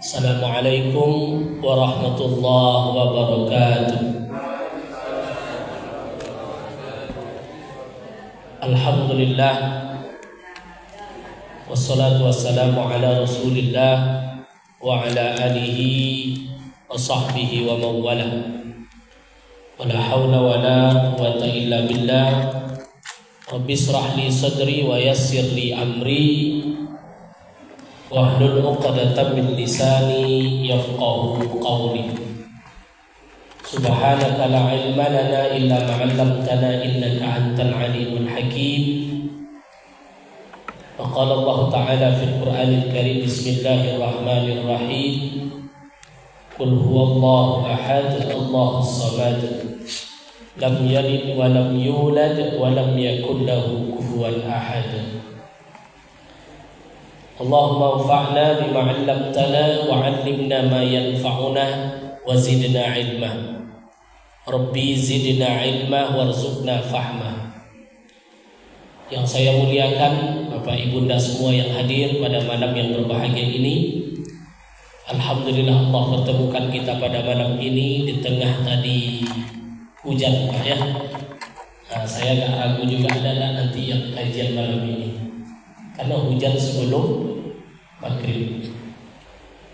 Assalamualaikum warahmatullahi wabarakatuh. Alhamdulillah, wassalatu wassalamu ala rasulillah wa ala alihi wa sahbihi wa mawala. Wala hawla wala quwwata illa billah. Rabbi israh li sadri wa yassir li amri wahlul 'uqdatam min lisani yafqahu qawli. Subhanaka la ilma lana illa ma 'allamtana innaka antal alimul hakim. Wa qala Allah ta'ala fil Qur'anil Karim, bismillahirrahmanirrahim. Qul huwallahu ahad, Allahus samad, lam yalid wa lam yulad wa lam yakul lahu kufuwan ahad. Allahumma anfa'na bima 'allamtana wa 'allimna ma yanfa'una wa zidna 'ilma. Rabbi zidna 'ilma warzuqna fahma. Yang saya muliakan Bapak Ibunda semua yang hadir pada malam yang berbahagia ini, alhamdulillah Allah pertemukan kita pada malam ini di tengah tadi hujan, Pak ya. Nah, saya agak ragu juga ada nanti yang kajian malam ini karena hujan sebelum maghrib.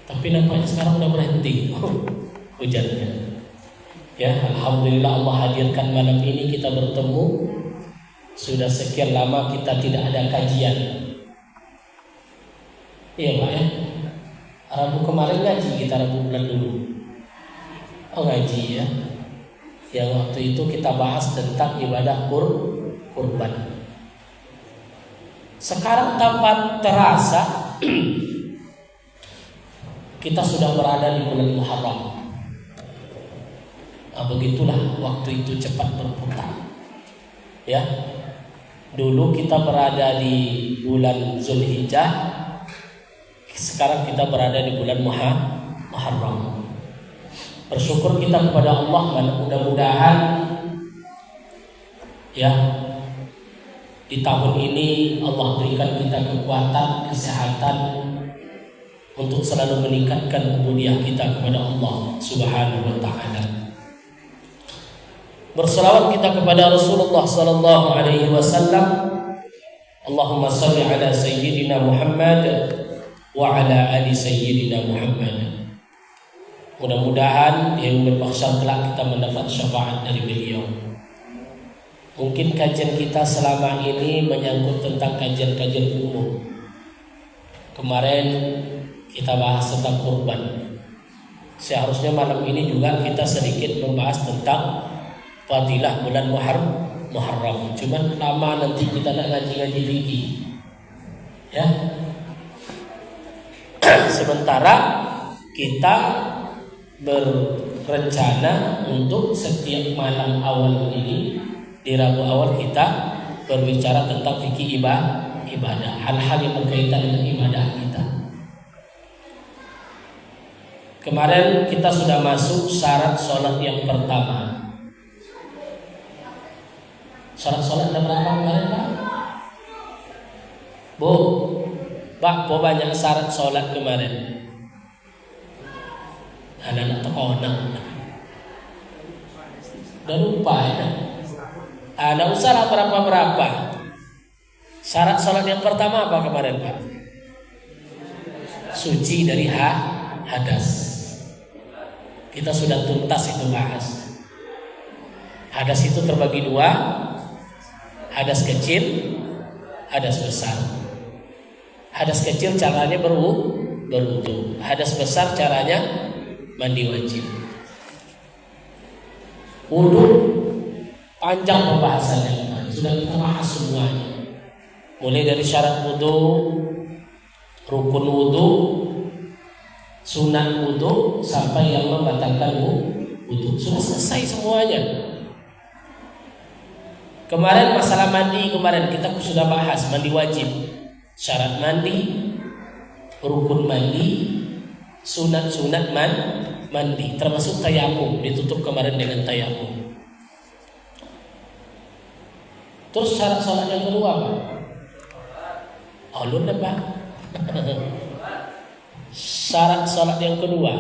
Tapi nampaknya sekarang udah berhenti hujannya. Ya, alhamdulillah Allah hadirkan malam ini kita bertemu. Sudah sekian lama kita tidak ada kajian. Iya Pak ya. Rabu kemarin ngaji kita, Rabu bulan dulu. Oh ngaji ya. Yang waktu itu kita bahas tentang ibadah kurban. Sekarang tanpa terasa kita sudah berada di bulan Muharram. Nah, begitulah waktu itu cepat berputar. Ya. Dulu kita berada di bulan Zulhijjah, sekarang kita berada di bulan Muharram. Bersyukur kita kepada Allah, mudah-mudahan ya di tahun ini Allah berikan kita kekuatan, kesehatan untuk selalu meningkatkan ubudiyah kita kepada Allah Subhanahu wa taala. Berselawat kita kepada Rasulullah sallallahu alaihi wasallam. Allahumma shalli ala sayyidina Muhammad wa ala ali sayyidina Muhammad. Mudah-mudahan di yaumul mahsyar kelak kita mendapat syafaat dari beliau. Mungkin kajian kita selama ini menyangkut tentang kajian-kajian umum. Kemarin kita bahas tentang kurban. Seharusnya malam ini juga kita sedikit membahas tentang fadilah bulan Muharram. Cuman lama nanti kita nak ngaji-ngaji fikih. Ya. Sementara kita berencana untuk setiap malam awal ini, di Rabu awal kita berbicara tentang fikih ibadah, hal-hal yang berkaitan dengan ibadah kita. Kemarin kita sudah masuk syarat sholat yang pertama. Syarat sholat ada berapa kemarin Pak? Bu, banyak syarat sholat kemarin. Anak-anak terkonak. Udah lupa ya. Nggak usah lah berapa-berapa. Syarat sholat yang pertama apa kemarin Pak? Suci dari hadas. Kita sudah tuntas itu bahas. Hadas itu terbagi dua. Hadas kecil, hadas besar. Hadas kecil caranya berwudu. Hadas besar caranya mandi wajib. Wudu panjang pembahasannya, sudah kita bahas semuanya. Mulai dari syarat wudu, rukun wudu, sunat wudu, sampai yang membatalkan wudu. Sudah selesai semuanya. Kemarin masalah mandi, kemarin kita sudah bahas mandi wajib, syarat mandi, rukun mandi, sunat mandi, termasuk tayamum, ditutup kemarin dengan tayamum. Terus syarat sholat yang kedua apa? Ulun apa? Syarat sholat yang kedua.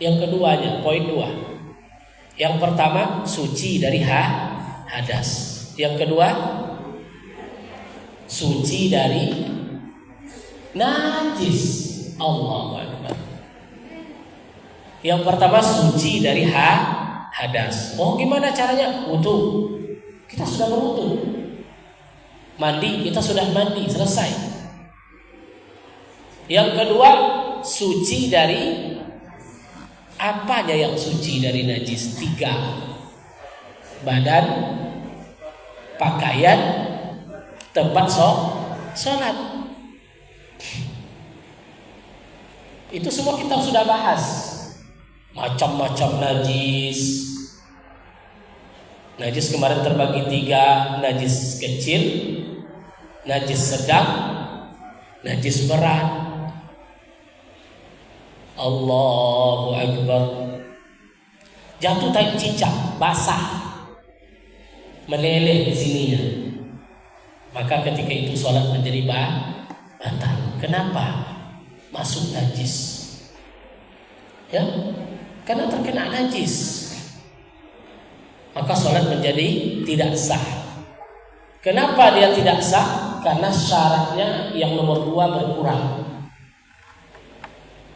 Yang keduanya, poin 2. Yang pertama, suci dari hadas. Yang kedua, suci dari najis. Allahu Akbar. Yang pertama, suci dari hadas. Oh, gimana caranya? Wudu. Kita sudah berwudu. Mandi, kita sudah mandi, selesai. Yang kedua, suci dari apanya yang suci dari najis? 3. Badan, pakaian, tempat sholat. Itu semua kita sudah bahas. Macam-macam najis. Najis kemarin terbagi 3. Najis kecil, najis sedang, najis berat. Allahu Akbar. Jatuh tai cicak, basah, meleleh di sininya. Maka ketika itu sholat menjadi batal. Kenapa? Masuk najis. Ya, karena terkena najis. Maka sholat menjadi tidak sah. Kenapa dia tidak sah? Karena syaratnya yang nomor 2 berkurang.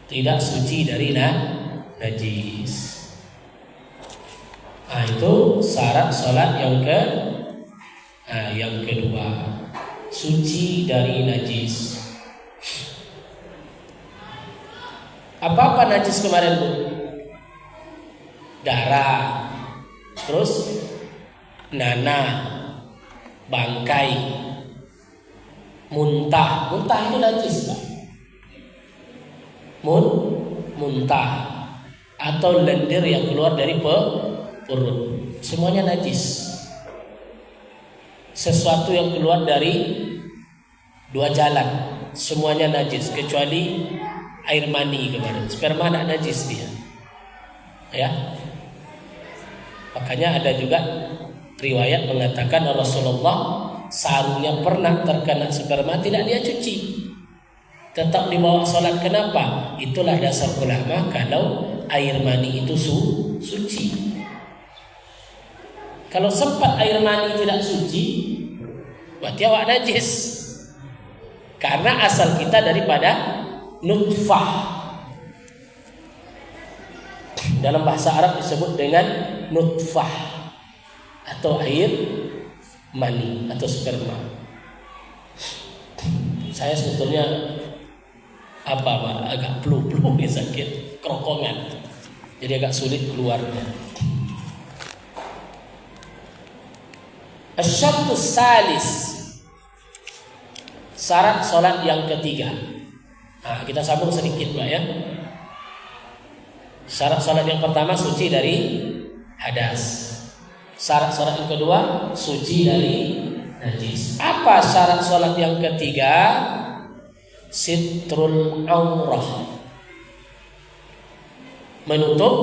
Tidak suci dari najis. Itu syarat sholat yang kedua. Suci dari najis. Apa najis kemarin, Bu? Darah, terus nanah, bangkai, muntah. Muntah itu najis, Pak. Muntah atau lendir yang keluar dari perut, semuanya najis. Sesuatu yang keluar dari 2 jalan, semuanya najis kecuali air mani kemarin. Sperma tidak najis dia. Ya. Makanya ada juga riwayat mengatakan Rasulullah sarungnya pernah terkena sperma, tidak dia cuci, tetap dibawa sholat. Kenapa? Itulah dasar ulama kalau air mani itu suci. Kalau sempat air mani tidak suci, berarti awak najis. Karena asal kita daripada nutfah. Dalam bahasa Arab disebut dengan nutfah atau air mani atau sperma. Saya sebetulnya agak flu ya, sakit kerongkongan, jadi agak sulit keluarnya. Asyartus salis, syarat sholat yang ketiga. Kita sambung sedikit, Pak, ya. Syarat sholat yang pertama suci dari hadas. Syarat sholat yang kedua suci dari najis. Apa syarat sholat yang ketiga? Sitrul aurah, menutup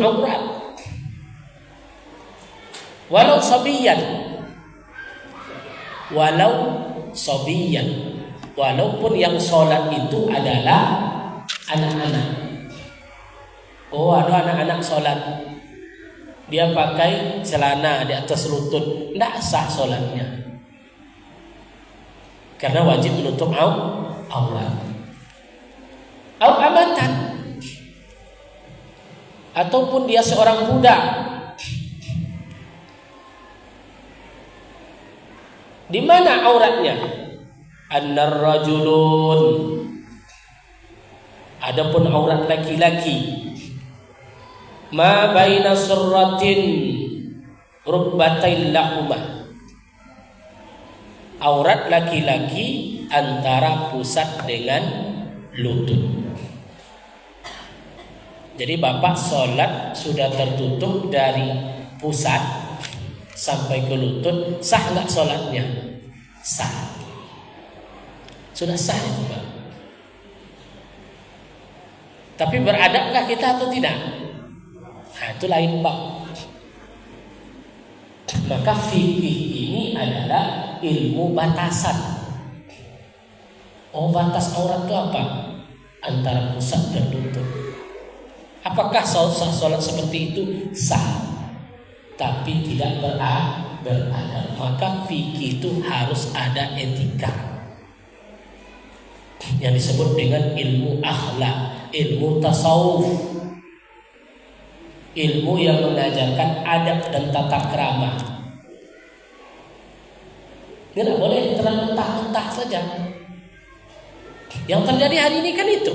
aurat. Walau sobiyan, walaupun yang sholat itu adalah anak-anak. Oh, ada anak-anak sholat, dia pakai celana di atas lutut, tidak sah sholatnya, karena wajib menutup aurat. Amatan, ataupun dia seorang budak. Di mana auratnya? Annar rajulun, adapun aurat laki-laki, ma baina surratin rukbatain lahuma, aurat laki-laki antara pusat dengan lutut. Jadi bapak sholat sudah tertutup dari pusat sampai ke lutut, sah nggak sholatnya? Sah, sudah sah itu, Pak. Tapi beradabkah kita atau tidak? Itu lain bab. Maka fikih ini adalah ilmu batasan. Oh, batas aurat itu apa? Antara pusat dan lutut. Apakah sholat seperti itu? Sah, tapi tidak beradab. Maka fikih itu harus ada etika yang disebut dengan ilmu akhlak, ilmu tasawuf, ilmu yang mengajarkan adab dan tata krama. Tidak boleh terlalu mentah-mentah saja. Yang terjadi hari ini kan itu.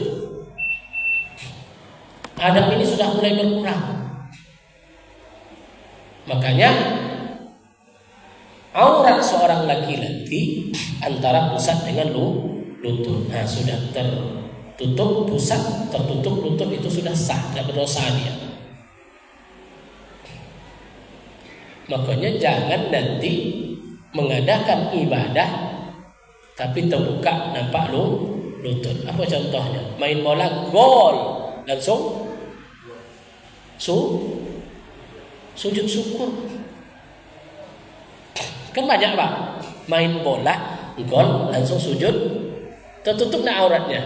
Adab ini sudah mulai berkurang. Makanya aurat seorang laki-laki antara pusat dengan lutut. Nah, sudah tertutup pusat, tertutup lutut, itu sudah sah, tidak berdosa dia. Makanya jangan nanti mengadakan ibadah tapi terbuka nampak lutut. Apa contohnya? Main bola gol langsung sujud syukur. Kan banyak Pak, main bola gol langsung sujud, tertutup nak auratnya.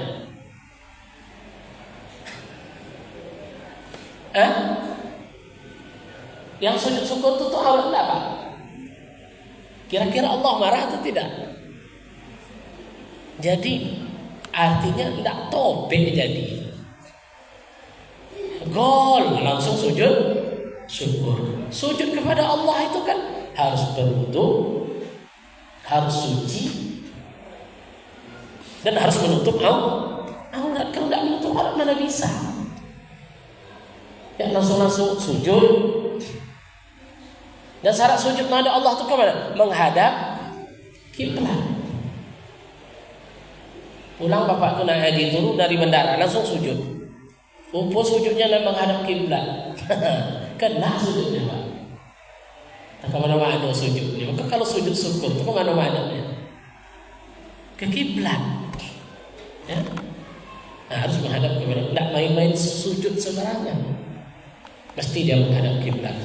Yang sujud syukur tutup aurat enggak Pak? Kira-kira Allah marah atau tidak? Jadi artinya tidak topik, jadi gol langsung sujud syukur. Sujud kepada Allah itu kan harus berwudu, harus suci, dan harus menutup aurat. Kalau tidak menutup aurat mana bisa? Ya langsung sujud. Dan syarat sujud menghadap Allah itu kemana? Menghadap kiblat. Pulang bapak tu naik haji turun dari bandara langsung sujud. Rupa sujudnya menghadap kiblat. Kena sujudnya Pak. Tak kemana-mana sujudnya. Maka kalau sujud syukur itu kemana-mana? Ke kiblat. Ya? Nah, harus menghadap kiblat. Tidak main-main sujud sembarangan. Mesti dia menghadap kiblat.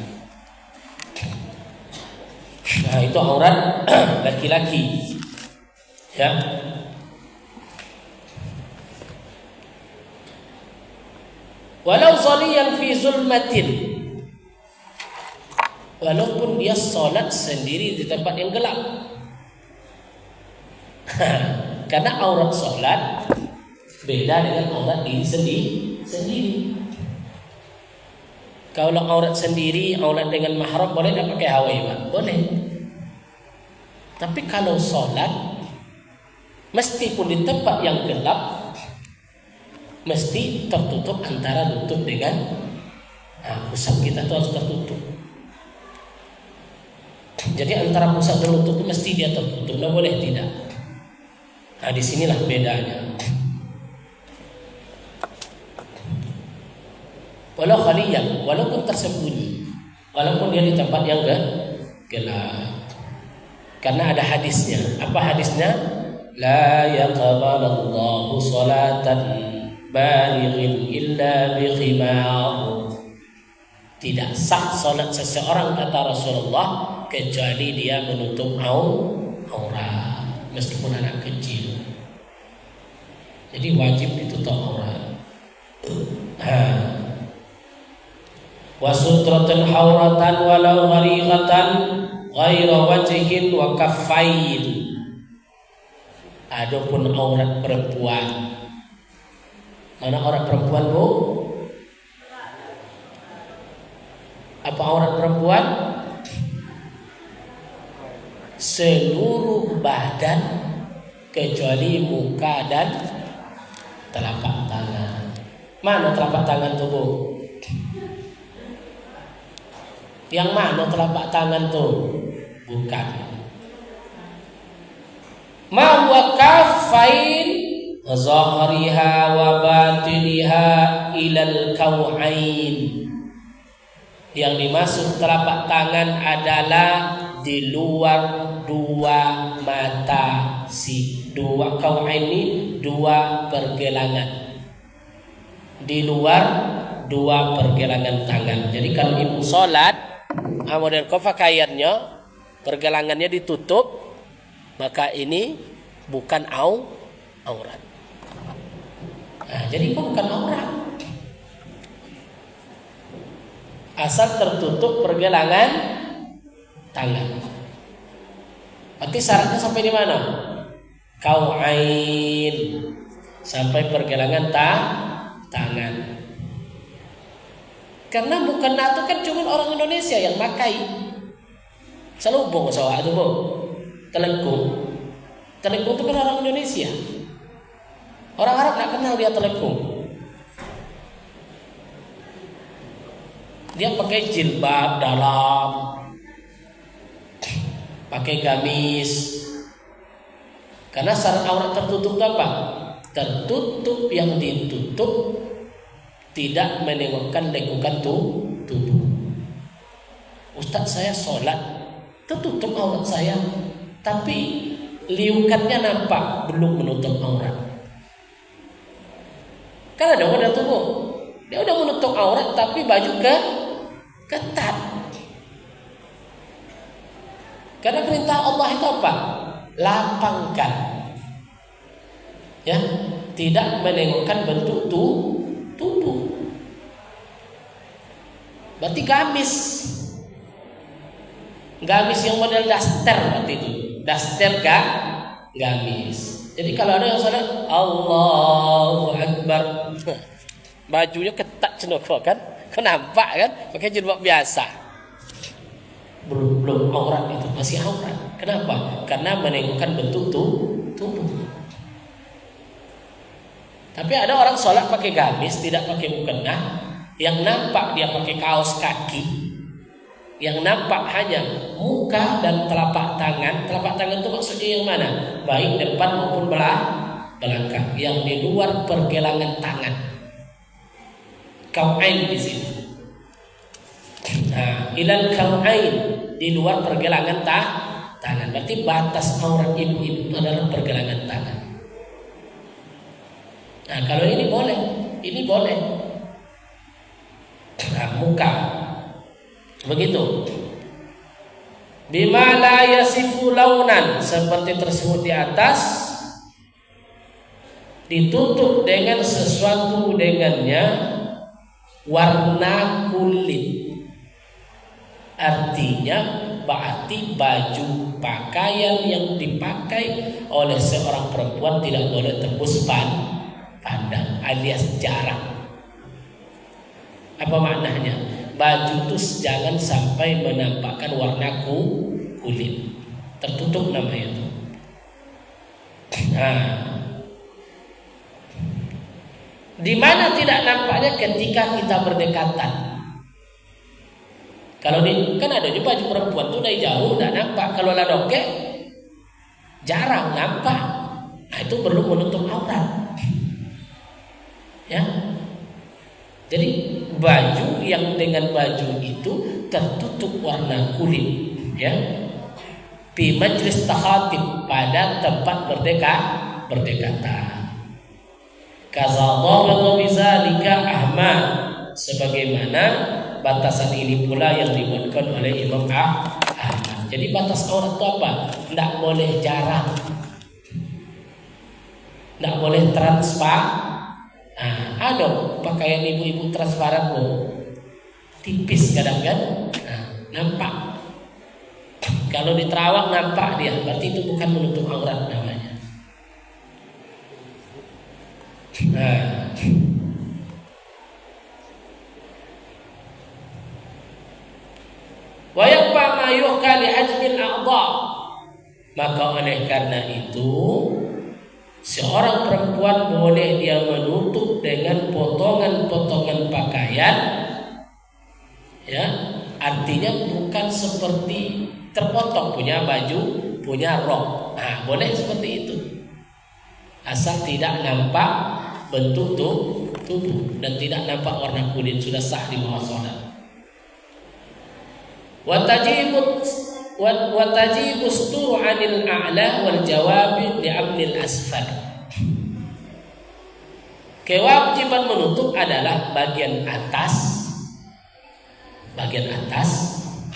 Nah, itu aurat laki-laki. Ya. Walau sholiyan fi zulmatin, walaupun dia sholat sendiri di tempat yang gelap. Karena aurat sholat beda dengan aurat diri sendiri. Kalau aurat sendiri, aurat dengan mahram boleh tak pakai hawai Pak? Boleh. Tapi kalau sholat, meskipun di tempat yang gelap, mesti tertutup antara lutut dengan pusat kita itu harus tertutup. Jadi antara pusat dan lutut itu mesti dia tertutup, tidak boleh tidak. Nah, disinilah bedanya. Walau khaliyan, walaupun tersembunyi, walaupun dia di tempat yang gelap. Karena ada hadisnya. Apa hadisnya? La yaqbalallahu salatan balighin illa bi khimar. Tidak sah salat seseorang kata Rasulullah kecuali dia menutup aurat, meskipun anak kecil. Jadi wajib ditutup aurat. Wa sutratan hauratan walau ghariqatan ghaira wajhin wa kaffain. Adapun aurat perempuan, mana aurat perempuan Bu? Apa aurat perempuan? Seluruh badan kecuali muka dan telapak tangan. Mana telapak tangan tuh Bu? Yang mana telapak tangan tuh? Bukan. Ma huwa kaffain zahriha wa batiniha ilal kaw'ain. Yang dimaksud telapak tangan adalah di luar dua mata, dua kaw'ain ini dua pergelangan. Di luar dua pergelangan tangan. Jadi kalau ibu sholat, model pakaiannya pergelangannya ditutup, maka ini bukan aurat. Nah, jadi itu bukan aurat. Asal tertutup pergelangan tangan. Berarti syaratnya sampai di mana? Kau'ain, sampai pergelangan tangan. Karena mukena itu kan cuma orang Indonesia yang pakai. Selubung sawah itu, Bu. Telekung. Telekung itu kan orang Indonesia. Orang Arab nggak kenal dia telekung. Dia pakai jilbab dalam, pakai gamis. Karena syarat aurat tertutup apa? Tertutup yang ditutup tidak menengokkan lekukan tubuh. Ustaz, saya sholat tertutup aurat saya, tapi liukannya nampak, belum menutup aurat. Kan ada model tubuh, dia udah menutup aurat tapi baju ketat. Karena perintah Allah itu apa? Lapangkan, ya, tidak menengokkan bentuk tubuh. Berarti gamis yang model daster, berarti itu daster gamis. Jadi kalau ada yang salat Allahu Akbar, bajunya ketat cenoko kan nampak kan, pakai jilbab biasa, belum aurat, itu masih aurat. Kenapa? Karena menengokkan bentuk tubuh. Tapi ada orang sholat pakai gamis, tidak pakai mukena, yang nampak dia pakai kaos kaki, yang nampak hanya muka dan telapak tangan. Telapak tangan itu maksudnya yang mana? Baik depan maupun belakang, yang di luar pergelangan tangan. Kau'ain di sini. Nah, ilal kau'ain, di luar pergelangan tangan. Berarti batas aurat ibu-ibu adalah pergelangan tangan. Nah, kalau ini boleh. Nah, muka begitu. Bima la yasifu launan, seperti tersebut di atas, ditutup dengan sesuatu dengannya warna kulit. Artinya berarti baju pakaian yang dipakai oleh seorang perempuan tidak boleh tembus pandang alias jarak. Apa maknanya? Baju itu jangan sampai menampakkan warna kulit, tertutup namanya itu. Nah, di mana tidak nampaknya? Ketika kita berdekatan. Kalau kan ada juga baju perempuan tuh dari jauh udah nampak. Kalau ladoke jarang nampak. Nah, itu perlu menutup aurat. Ya. Jadi baju yang dengan baju itu tertutup warna kulit, ya. Fi majlis takhatib, pada tempat berdekatan. Kazallahu bizalika Ahmad, sebagaimana batasan ini pula yang dibuatkan oleh Imam Ahmad. Jadi batas aurat itu apa? Tidak boleh jarang, tidak boleh transparan. Nah, ada pakaian ibu-ibu transparan, tipis kadang kan, nah, nampak. Kalau di terawang nampak dia, berarti itu bukan menutup aurat namanya. Nah, wa yakfa ma yuhka li hajmil a'dha, maka oleh karena itu seorang perempuan boleh dia menutup dengan potongan-potongan pakaian, ya, artinya bukan seperti terpotong punya baju, punya rok. Nah, boleh seperti itu, asal tidak nampak bentuk tubuh dan tidak nampak warna kulit, sudah sah di bawah sholat. Watajibu sturu anil a'la wal jawabi li'amnil asfal. Kewajiban menutup adalah bagian atas,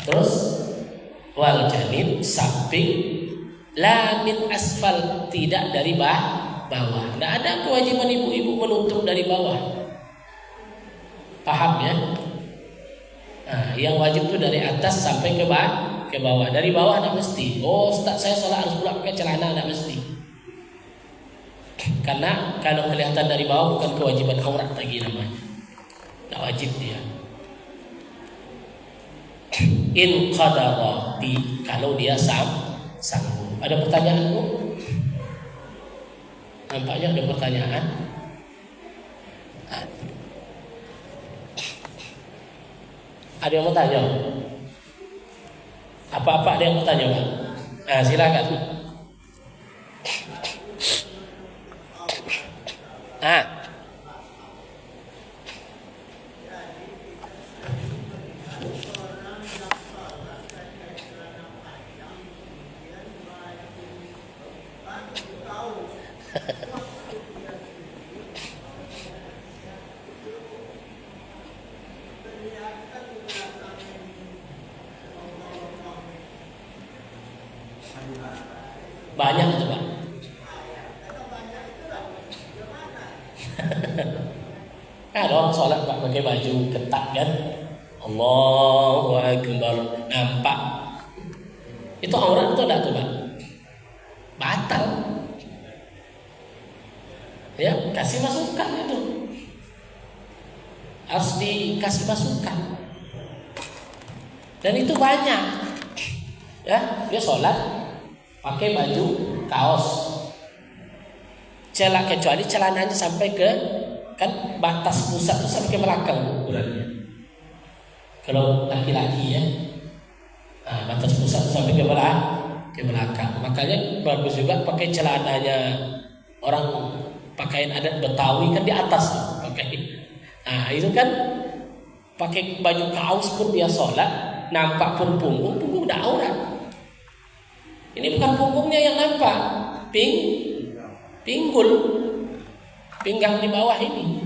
terus wal janib, samping, La min asfal, tidak dari bawah. Tidak ada kewajiban ibu-ibu menutup dari bawah. Paham ya? Nah, yang wajib itu dari atas sampai ke bawah. Dari bawah tidak mesti. Oh, Ustaz, saya sholat harus pula pakai celana, tidak mesti. Karena kalau kelihatan dari bawah bukan kewajiban aurat lagi namanya. Tidak wajib dia. In qadara bi, kalau dia sanggup. Ada pertanyaan, Bu? Nampaknya ada pertanyaan. Ada yang mau tanya? Apa-apa ada yang mau tanya, Pak? Nah, silakan. Banyak itu, Pak. Ada orang sholat Pak pakai baju ketat kan, Allahu Akbar, nampak. Itu aurat itu enggak tuh, Pak? Batal. Ya, kasih masukan itu. Harus dikasih masukan. Dan itu banyak. Ya, dia sholat pakai baju kaos, kecuali celananya sampai ke, kan batas pusat itu sampai ke belakang ukurannya. Kalau laki-laki ya, nah, batas pusat itu sampai ke belakang. Makanya bagus juga pakai celananya orang pakaian adat Betawi kan di atas pakai. Nah itu kan pakai baju kaos pun dia sholat, nampak pun punggung udah aurat. Ini bukan punggungnya yang nampak, pinggul, pinggang di bawah ini.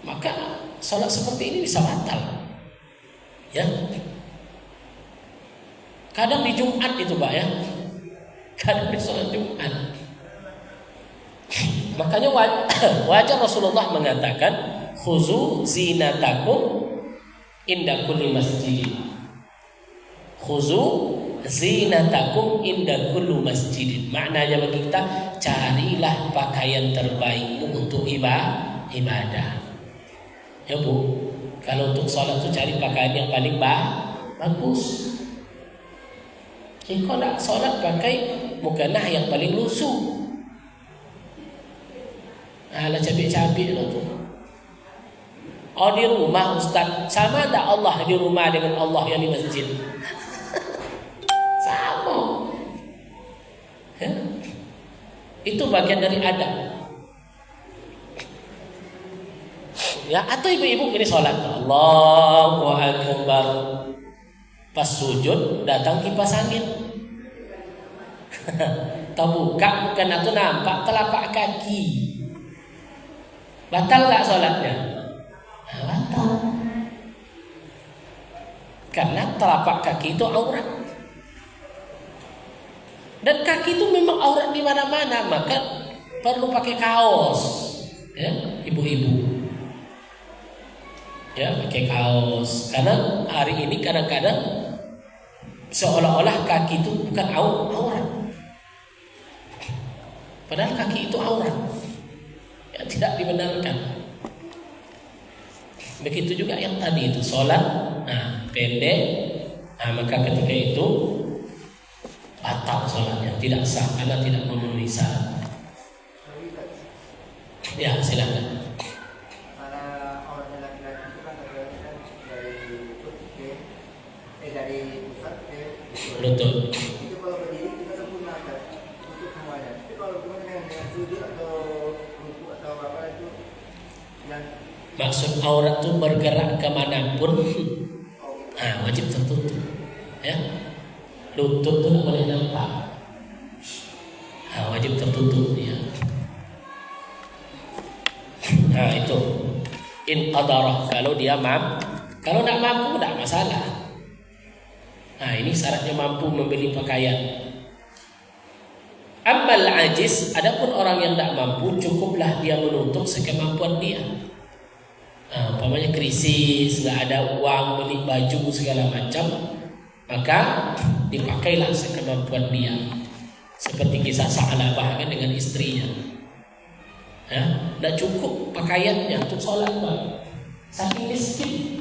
Maka sholat seperti ini bisa batal. Ya. Kadang di Jumat itu, Pak ya. Kadang di sholat Jumat. Makanya wajar Rasulullah mengatakan, khuzu zinatakum inda kulli masjidin. Khuzu zinatakum inda kulli masjidin. Maknanya bagi kita, carilah pakaian terbaikmu untuk ibadah. Ya Bu, kalau untuk sholat itu cari pakaian yang paling bagus. Jadi kalau nak sholat pakai mukanah yang paling lusuh. Alah cabik-cabik lah tu. Oh di rumah Ustaz, sama tak Allah di rumah dengan Allah yang di masjid? Sama. Ya? Itu bagian dari adab. Ya, atau ibu-ibu ini sholat, Allahu Akbar, pas sujud datang kipas angin. Tahu buka bukan atau nampak telapak kaki. Batal tak sholatnya? Batal. Karena telapak kaki itu aurat. Dan kaki itu memang aurat di mana-mana, maka perlu pakai kaos. Ya, ibu-ibu. Ya, pakai kaos. Karena hari ini kadang-kadang seolah-olah kaki itu bukan aurat. Padahal kaki itu aurat. Ya, tidak dibenarkan. Begitu juga yang tadi itu sholat, nah pendek, nah maka ketika itu batal sholatnya, tidak sah karena tidak memenuhi syarat. Ya silakan. Lutut. Itu kalau berdiri kita sempurna kan, untuk semuanya. Tapi kalau dengan sujud atau ruku atau apa itu yang maksud aurat itu bergerak kemanapun, nah wajib tertutup. Ya, lutut itu tidak boleh nampak. Nah, wajib tertutup ya. Nah itu in qadarah, kalau dia mampu, kalau tidak mampu tidak masalah. Nah, ini syaratnya mampu membeli pakaian. Amal ajiz, adapun orang yang tidak mampu, cukuplah dia menutup sekemampuan dia. Nah, umpamanya krisis, nggak ada uang beli baju segala macam, maka dipakailah sekemampuan dia. Seperti kisah Sa'labah kan dengan istrinya. Ya, tidak cukup pakaiannya untuk sholat, Pak. Saking miskin.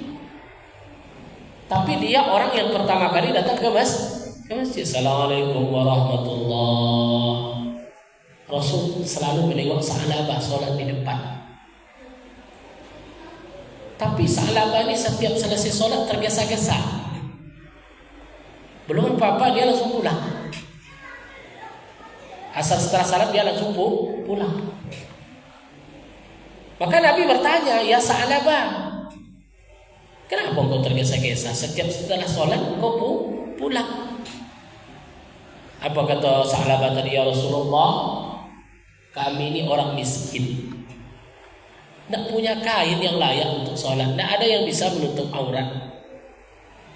Tapi dia orang yang pertama kali datang ke masjid. Assalamualaikum warahmatullahi. Rasul selalu menengok Sa'labah sholat di depan. Tapi Sa'labah ini setiap selesai sholat tergesa-gesa. Belum apa-apa dia langsung pulang. Asal setelah salat dia langsung pulang. Maka Nabi bertanya, ya Sa'labah, kenapa engkau tergesa-gesa? Setiap setelah sholat engkau pulang. Apa kata Sa'labah tadi, ya Rasulullah, kami ini orang miskin, tidak punya kain yang layak untuk sholat, tidak ada yang bisa menutup aurat.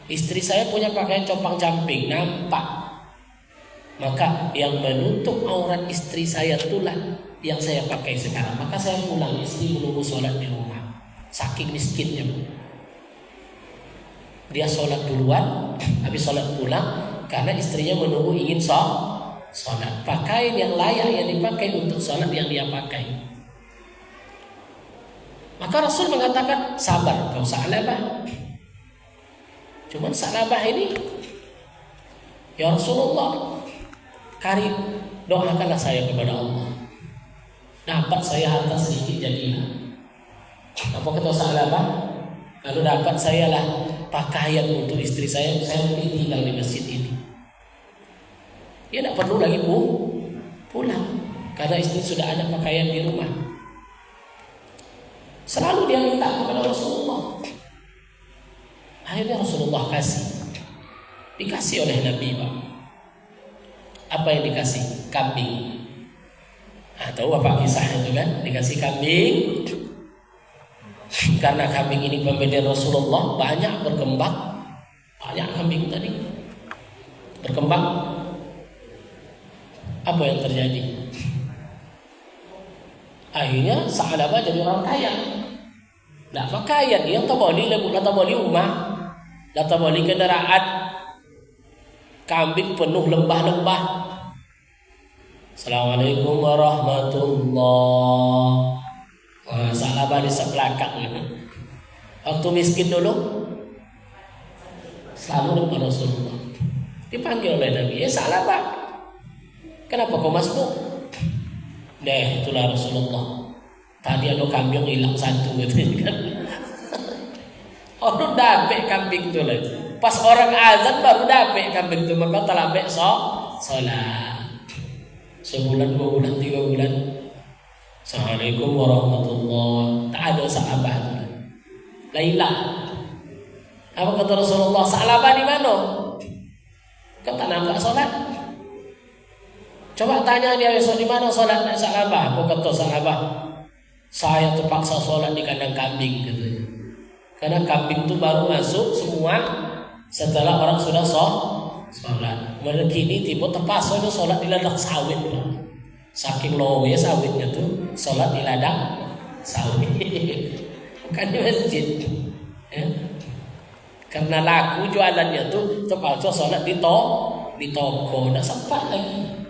Istri saya punya pakaian compang-camping, nampak. Maka yang menutup aurat istri saya itulah yang saya pakai sekarang. Maka saya pulang, istri menunggu sholat di rumah. Saking miskinnya. Dia sholat duluan, habis sholat pulang, karena istrinya menunggu ingin sholat. Pakaian yang layak yang dipakai untuk sholat yang dia pakai. Maka Rasul mengatakan, sabar kau Sa'labah. Cuman Sa'labah ini, ya Rasulullah, doakanlah saya kepada Allah. Dapat saya harta sedikit jadilah. Apa kata Sa'labah? Kalau dapat saya lah pakaian untuk istri saya mungkin tinggal di masjid ini. Dia tidak perlu lagi pulang, karena istri sudah ada pakaian di rumah. Selalu dia minta kepada Rasulullah. Akhirnya Rasulullah dikasih oleh Nabi, Pak. Apa yang dikasih? Kambing. Tahu apa kisahnya itu kan? Dikasih kambing. Karena kambing ini pemberian Rasulullah, banyak berkembang. Banyak kambing tadi berkembang. Apa yang terjadi? Akhirnya Sa'labah jadi orang kaya. Tidak pakaian, yang tabali lebut, tabali rumah, tabali kendaraan. Kambing penuh lembah-lembah. Assalamualaikum warahmatullahi. Sa'labah di sebelakang. Waktu miskin dulu, selalu depan Rasulullah. Dipanggil oleh Nabi, ya Sa'labah, kenapa kau masuk? Itulah Rasulullah. Tadi ada kambing hilang satu gitu kan. Orang dapet kambing itu lagi. Pas orang azan baru dapet kambing itu, maka telah besok sholat. Sebulan, 2 bulan, 3 bulan. Assalamualaikum warahmatullahi. Tak ada Sa'labah itu. Laila. Apa kata Rasulullah? Sa'labah di mana? Kau tak nampak sholat? Coba tanya dia besok di mana sholat Sa'labah. Apa kata Sa'labah? Saya terpaksa sholat di kandang kambing katanya. Karena kambing itu baru masuk semua setelah orang sudah sholat. Mereka kini tiba terpaksa itu sholat di ladang sawit. Saking lowe sawitnya tuh sholat di ladang sawit. Bukan di masjid. Ya. Karena laku jualannya tuh terpaksa sholat di toko. Tidak sempat lagi.